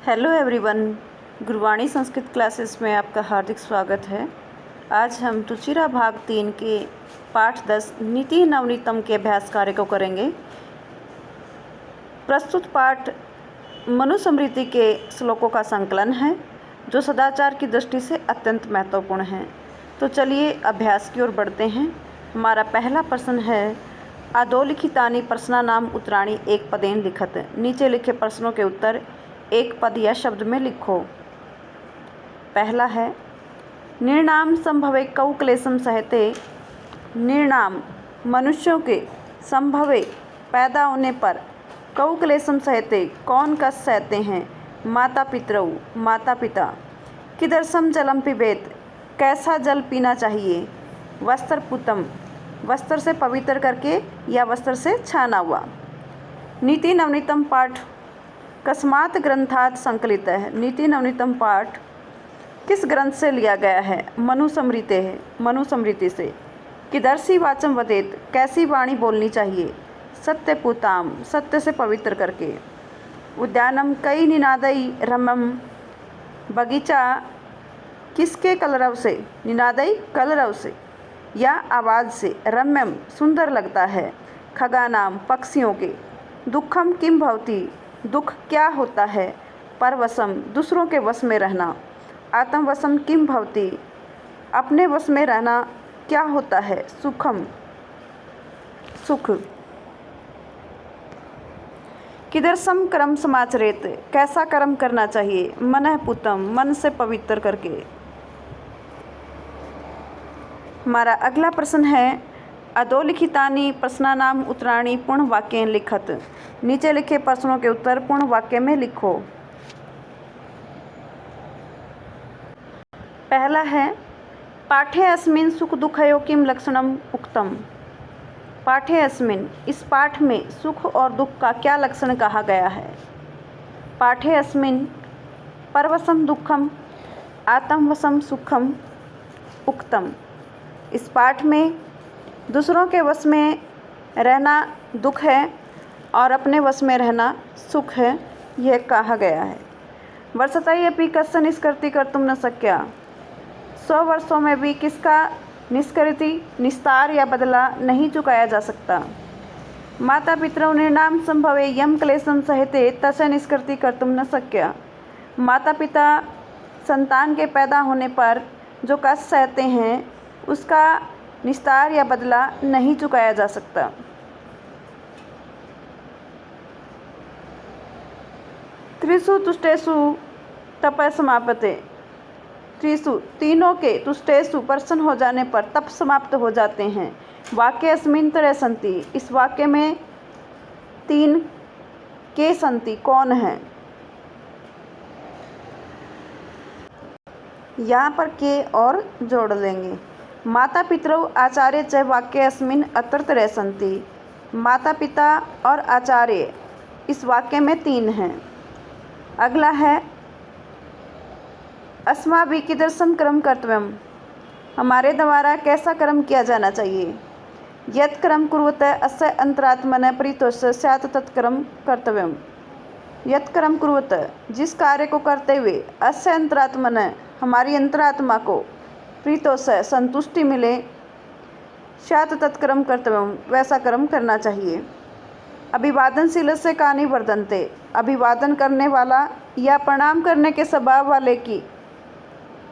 Hello everyone, Gurbani Sanskrit classes में आपका हार्दिक स्वागत है। आज हम रुचिरा भाग 3 के पाठ 10 नीति नवनीतम के अभ्यास कार्य को करेंगे। प्रस्तुत पाठ मनुस्मृति के श्लोकों का संकलन है जो सदाचार की दृष्टि से अत्यंत महत्वपूर्ण है। तो चलिए अभ्यास की ओर बढ़ते हैं। हमारा पहला प्रश्न है, अधोलिखितानि प्रश्नानाम उत्तराणि एक पदेन लिखत। नीचे लिखे प्रश्नों के उत्तर एक पद या शब्द में लिखो। पहला है, निर्णाम संभवे कौ क्लेशम सहते। निर्णाम मनुष्यों के संभवे पैदा होने पर कौ क्लेशम सहते कौन कष्ट सहते हैं। माता पितरौ माता पिता। किदर्शम जलम पिबेत कैसा जल पीना चाहिए। वस्त्र पुतम वस्त्र से पवित्र करके या वस्त्र से छाना हुआ। नीति नवनीतम पाठ कस्मात् ग्रंथात् संकलित है। नीति नवनीतम पाठ किस ग्रंथ से लिया गया है। मनुस्मृति से। किदर्शी वाचम वदेत कैसी वाणी बोलनी चाहिए। सत्य पूताम सत्य से पवित्र करके। उद्यानम कई निनादई रमम बगीचा किसके कलरव से। निनादई कलरव से या आवाज़ से। रम्यम सुंदर लगता है। खगानाम पक्षियों के। दुखम किम भवति दुख क्या होता है। परवशम दूसरों के वश में रहना। आत्मवशम किम भवति अपने वश में रहना क्या होता है। सुखम सुख। किदर्शम कर्म समाचरेत कैसा कर्म करना चाहिए। मनः पूतम मन से पवित्र करके। हमारा अगला प्रश्न है, अधोलिखितानि प्रश्नानाम उत्तराणि पूर्ण वाक्येन लिखत। नीचे लिखे प्रश्नों के उत्तर पूर्ण वाक्य में लिखो। पहला है, पाठे अस्मिन् सुख दुःखयोः किं लक्षणम उक्तम। पाठे अस्मिन् इस पाठ में सुख और दुख का क्या लक्षण कहा गया है। पाठे अस्मिन् परवशम दुःखम आत्मवशम सुखम उक्तम। इस पाठ में दूसरों के वश में रहना दुख है और अपने वश में रहना सुख है, यह कहा गया है। वर्षतः अपि कस्य निष्कृति कर्तुं न शक्या। 100 वर्षों में भी किसका निष्कृति निस्तार या बदला नहीं चुकाया जा सकता। माता पितरौ निर्णाम संभवे यम क्लेशम सहते तस्य निष्कृति कर्तुं न शक्या। माता पिता संतान के पैदा होने पर जो कष्ट सहते हैं उसका निस्तार या बदला नहीं चुकाया जा सकता। त्रिषु तुष्टेषु तप समाप्यते। त्रिषु तीनों के तुष्टेषु प्रसन्न हो जाने पर तप समाप्त हो जाते हैं। वाक्य अस्मिन् त्रय सन्ति इस वाक्य में 3 के सन्ति कौन है। यहाँ पर के और जोड़ लेंगे। माता पितरौ आचार्य च वाक्य अस्मिन् अत्र त्रय सन्ति। माता पिता और आचार्य इस वाक्य में 3 हैं। अगला है, अस्माभिः कीदृशं कर्म कर्तव्यम् हमारे द्वारा कैसा कर्म किया जाना चाहिए। यत् कर्म कुर्वत अस्य अंतरात्मनः प्रीतोस्य स्यात् तत्कर्म कर्तव्यम्। यत् कर्म कुर्वत जिस कार्य को करते हुए अस्य अंतरात्मनः हमारी अंतरात्मा को प्रीतोस्य संतुष्टि मिले स्यात् तत्कर्म कर्तव्यम् वैसा कर्म करना चाहिए। अभिवादनशील से कानि वर्धन्ते अभिवादन करने वाला या प्रणाम करने के स्वभाव वाले की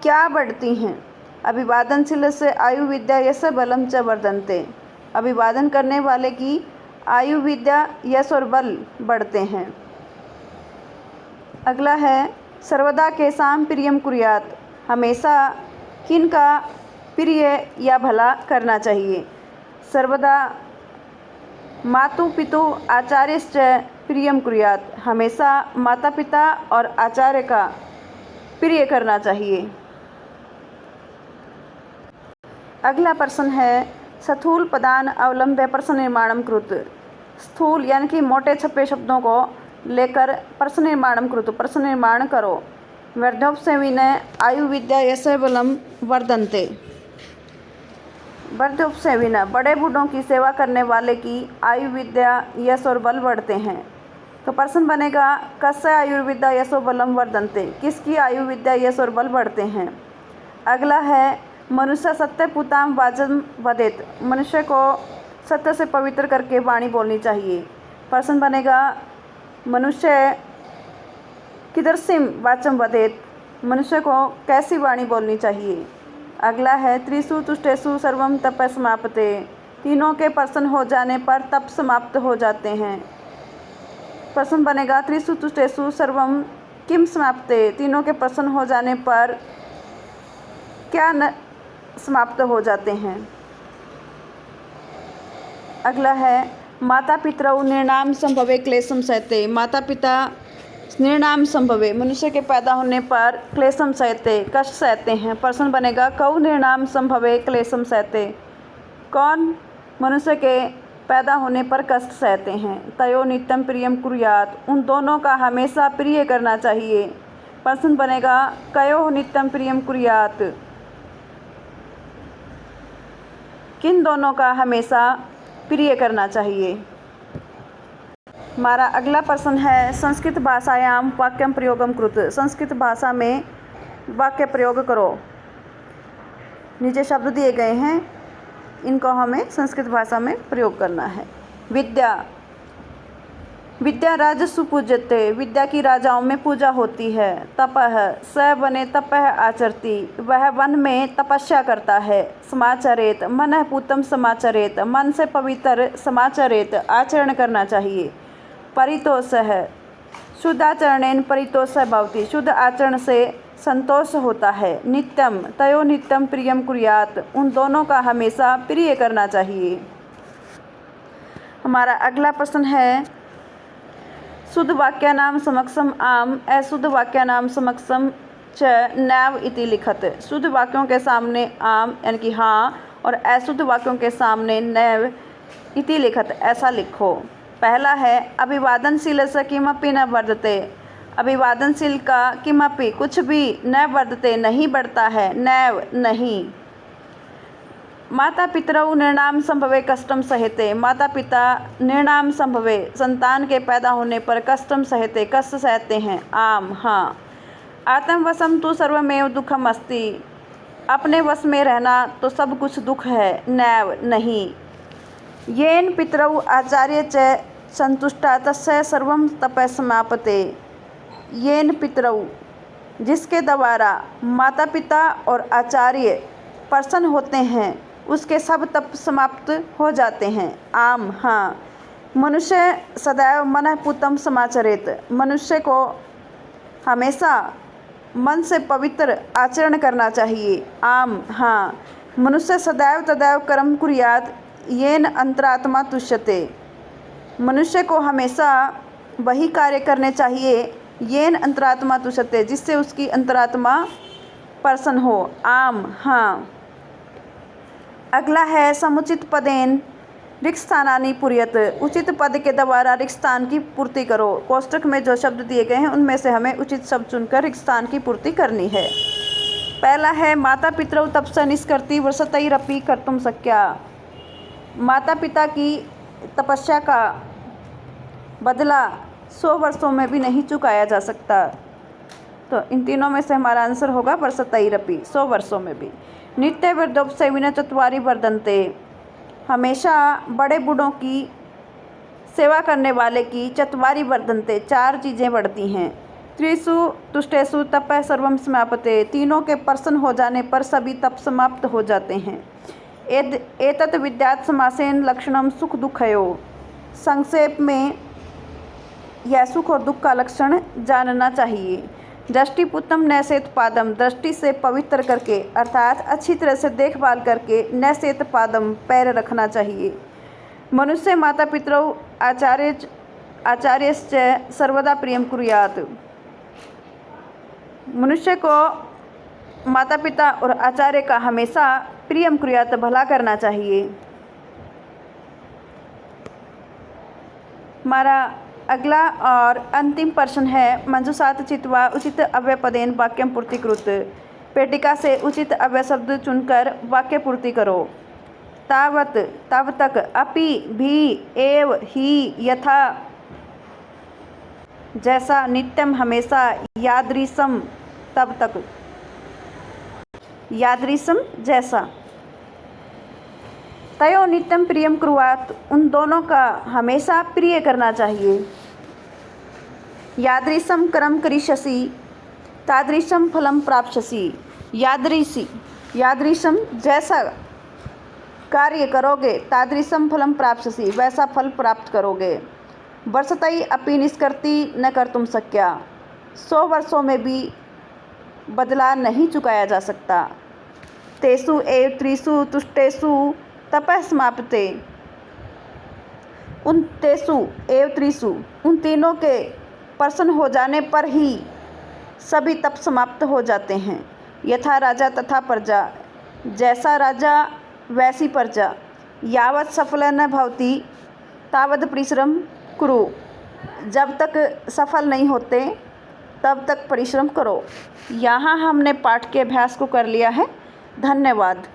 क्या बढ़ती हैं। अभिवादनशील से आयु विद्या यश बलम च वर्धन्ते अभिवादन करने वाले की आयु विद्या यश और बल बढ़ते हैं। अगला है, सर्वदा केषां प्रियं कुर्यात् हमेशा किन का प्रिय या भला करना चाहिए। सर्वदा मातु पितु आचार्यश्च प्रियं कुर्यात् हमेशा माता पिता और आचार्य का प्रिय करना चाहिए। अगला प्रश्न है, स्थूल पदान अवलंब्य प्रश्न निर्माणम कृत। स्थूल यानी कि मोटे छपे शब्दों को लेकर प्रश्न निर्माणम कृत प्रश्न निर्माण करो। वर्धोपसेविन आयु विद्या यश बलम वर्धन्ते। वर्धोपसेविन बड़े बूढ़ों की सेवा करने वाले की आयु विद्या यश और बल बढ़ते हैं। तो प्रश्न बनेगा कस्य आयुर्विद्या यशो बलम वर्धन्ते, किसकी आयु विद्या यश और बल बढ़ते हैं। अगला है मनुष्य सत्य पुताम वाचम वदेत, मनुष्य को सत्य से पवित्र करके वाणी बोलनी चाहिए। प्रश्न बनेगा मनुष्य किदर्शिम वाचम वदेत, मनुष्य को कैसी वाणी बोलनी चाहिए। अगला है त्रिषु तुष्टेषु सर्वम तप समाप्ते, तीनों के प्रसन्न हो जाने पर तप समाप्त हो जाते हैं। प्रश्न बनेगा त्रिषु तुष्टेषु सर्वम किम समाप्ते, तीनों के प्रसन्न हो जाने पर क्या समाप्त हो जाते हैं। अगला है माता पितरौ निर्णाम संभवे क्लेशम सहते, माता पिता निर्णाम संभवे, मनुष्य के पैदा होने पर क्लेशम सहते कष्ट सहते हैं। प्रश्न बनेगा कौ निर्णाम संभवे क्लेशम सहते, कौन मनुष्य के पैदा होने पर कष्ट सहते हैं। तयो नित्यम प्रियम कुर्यात, उन दोनों का हमेशा प्रिय करना चाहिए। प्रश्न बनेगा कयो नित्यम प्रियम कुर्यात, किन दोनों का हमेशा प्रिय करना चाहिए। हमारा अगला प्रश्न है संस्कृत भाषायाम वाक्यम प्रयोगम कृत, संस्कृत भाषा में वाक्य प्रयोग करो। नीचे शब्द दिए गए हैं, इनको हमें संस्कृत भाषा में प्रयोग करना है। विद्या, विद्या राजसु पूज्यते, विद्या की राजाओं में पूजा होती है। तपः, स वने तपः आचरति, वह वन में तपस्या करता है। समाचरेत, मनः पूतम समाचरेत, मन से पवित्र समाचरेत आचरण करना चाहिए। परितोषः, शुद्ध आचरणेन परितोषः भवति, शुद्ध आचरण से संतोष होता है। नित्यम, तयो नित्यम प्रियम कुर्यात, उन दोनों का हमेशा प्रिय करना चाहिए। हमारा अगला प्रश्न है शुद्ध वाक्यानाम समक्षम आम, अशुद्ध वाक्यानाम समक्षम च नैव इति लिखत, शुद्ध वाक्यों के सामने आम यानी कि हाँ और अशुद्ध वाक्यों के सामने नैव इति लिखत, ऐसा लिखो। पहला है अभिवादनशील से किमपि न वर्धते, अभिवादनशील का किमपि कुछ भी न वर्धते नहीं बढ़ता है, नैव नहीं। माता पितरौ निर्णाम संभवे कष्टम सहते, माता पिता निर्णाम संभवे संतान के पैदा होने पर कष्टम सहते कष्ट सहते हैं, आम हाँ। आत्मवशम तो सर्वमेव दुखम अस्ति, अपने वश में रहना तो सब कुछ दुख है, नैव नहीं। येन पितरौ आचार्य च संतुष्टा तस्य सर्वं तपः समापते, येन पितरौ जिसके द्वारा माता पिता और आचार्य प्रसन्न होते हैं उसके सब तप समाप्त हो जाते हैं, आम हाँ। मनुष्य सदैव मनः पूतम समाचरेत, मनुष्य को हमेशा मन से पवित्र आचरण करना चाहिए, आम हाँ। मनुष्य सदैव तदैव कर्म कुर्यात् येन अंतरात्मा तुष्यते, मनुष्य को हमेशा वही कार्य करने चाहिए येन अंतरात्मा तुष्यते, जिससे उसकी अंतरात्मा प्रसन्न हो, आम हाँ। अगला है समुचित पदेन रिक्स्थानानि पूर्यत, उचित पद के द्वारा रिक्स्थान की पूर्ति करो। कोष्टक में जो शब्द दिए गए हैं उनमें से हमें उचित शब्द चुनकर रिक्स्थान की पूर्ति करनी है। पहला है माता पितरौ तपसा निष्कर्ति वर्षतैरपि कर्तुम शक्या, माता पिता की तपस्या का बदला 100 वर्षों में भी नहीं चुकाया जा सकता। तो इन तीनों में से हमारा आंसर होगा वर्षतैरपि, 100 वर्षों में भी। नित्य वृद्धोपसेविन चत्वारि वर्धन्ते, हमेशा बड़े बूढ़ों की सेवा करने वाले की चत्वारि वर्धन्ते 4 चीज़ें बढ़ती हैं। त्रिषु तुष्टेषु तपः सर्वं समापते, तीनों के प्रसन्न हो जाने पर सभी तप समाप्त हो जाते हैं। एतत् विद्यात् समासेन लक्षणम सुख दुःखयो, संक्षेप में यह सुख और दुख का लक्षण जानना चाहिए। दृष्टिपुतम नैसेत पादम, दृष्टि से पवित्र करके अर्थात अच्छी तरह से देखभाल करके नैसेत पादम पैर रखना चाहिए। मनुष्य माता पितरौ आचार्यश्च सर्वदा प्रियम कुर्यात्, मनुष्य को माता पिता और आचार्य का हमेशा प्रियम कुर्यात् भला करना चाहिए। हमारा अगला और अंतिम प्रश्न है मंजुषात चित्वा उचित अव्यय पदेन वाक्यम पूर्तिकृत, पेटिका से उचित अव्यय शब्द चुनकर वाक्य पूर्ति करो। तावत तब तक, अपि भी, एव ही, यथा, जैसा नित्यम हमेशा यादृशम तब तक। यादृशम जैसा। तयो नित्यम प्रियम कुर्यात्, उन दोनों का हमेशा प्रिय करना चाहिए। यादृशम कर्म करिष्यसि तादृशम फलम प्राप्स्यसि। यादृशम जैसा कार्य करोगे तादृशम फलम प्राप्स्यसि, वैसा फल प्राप्त करोगे। वर्षतः अपि निष्कृति न कर्तुं शक्या, 100 वर्षों में भी बदला नहीं चुकाया जा सकता। तेषु एव त्रिषु तुष्टेषु तपः समाप्यते। उन तेषु एव त्रिषु, उन तीनों के प्रसन्न हो जाने पर ही सभी तप समाप्त हो जाते हैं। यथा राजा तथा प्रजा, जैसा राजा वैसी प्रजा। यावत् सफल न भवति तावत् परिश्रम कुरु, जब तक सफल नहीं होते तब तक परिश्रम करो। यहाँ हमने पाठ के अभ्यास को कर लिया है। धन्यवाद।